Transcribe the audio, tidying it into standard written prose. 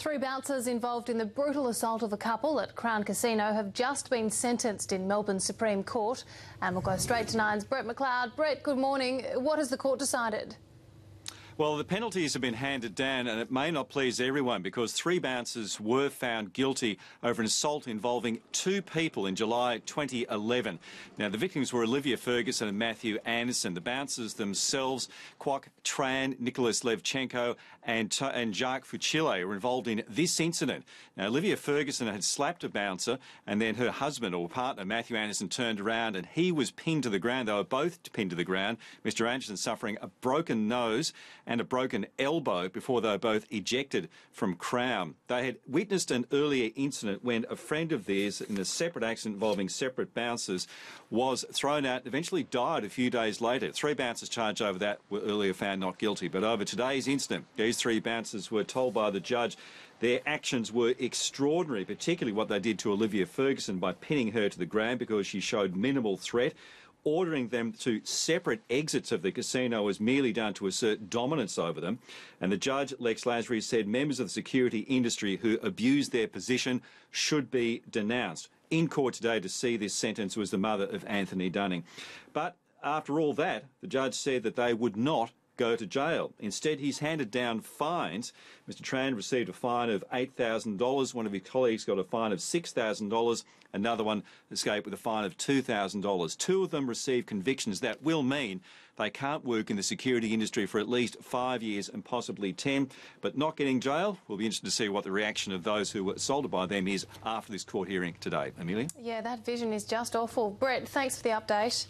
Three bouncers involved in the brutal assault of a couple at Crown Casino have just been sentenced in Melbourne Supreme Court. And we'll go straight to Nine's Brett McLeod. Brett, good morning. What has the court decided? Well, the penalties have been handed down and it may not please everyone because three bouncers were found guilty over an assault involving two people in July 2011. Now, the victims were Olivia Ferguson and Matthew Anderson. The bouncers themselves, Kwok Tran, Nicholas Levchenko and Jacques Fuchile, were involved in this incident. Now, Olivia Ferguson had slapped a bouncer and then her husband or partner, Matthew Anderson, turned around and he was pinned to the ground. They were both pinned to the ground. Mr. Anderson suffering a broken nose and a broken elbow before they were both ejected from Crown. They had witnessed an earlier incident when a friend of theirs, in a separate accident involving separate bouncers, was thrown out and eventually died a few days later. Three bouncers charged over that were earlier found not guilty. But over today's incident, these three bouncers were told by the judge their actions were extraordinary, particularly what they did to Olivia Ferguson by pinning her to the ground because she showed minimal threat. Ordering them to separate exits of the casino was merely done to assert dominance over them. And the judge, Lex Lasry, said members of the security industry who abused their position should be denounced. In court today to see this sentence was the mother of Anthony Dunning. But after all that, the judge said that they would not go to jail. Instead, he's handed down fines. Mr. Tran received a fine of $8,000. One of his colleagues got a fine of $6,000. Another one escaped with a fine of $2,000. Two of them received convictions that will mean they can't work in the security industry for at least 5 years and possibly 10. But not getting jail, we'll be interested to see what the reaction of those who were assaulted by them is after this court hearing today. Amelia? Yeah, that vision is just awful. Brett, thanks for the update.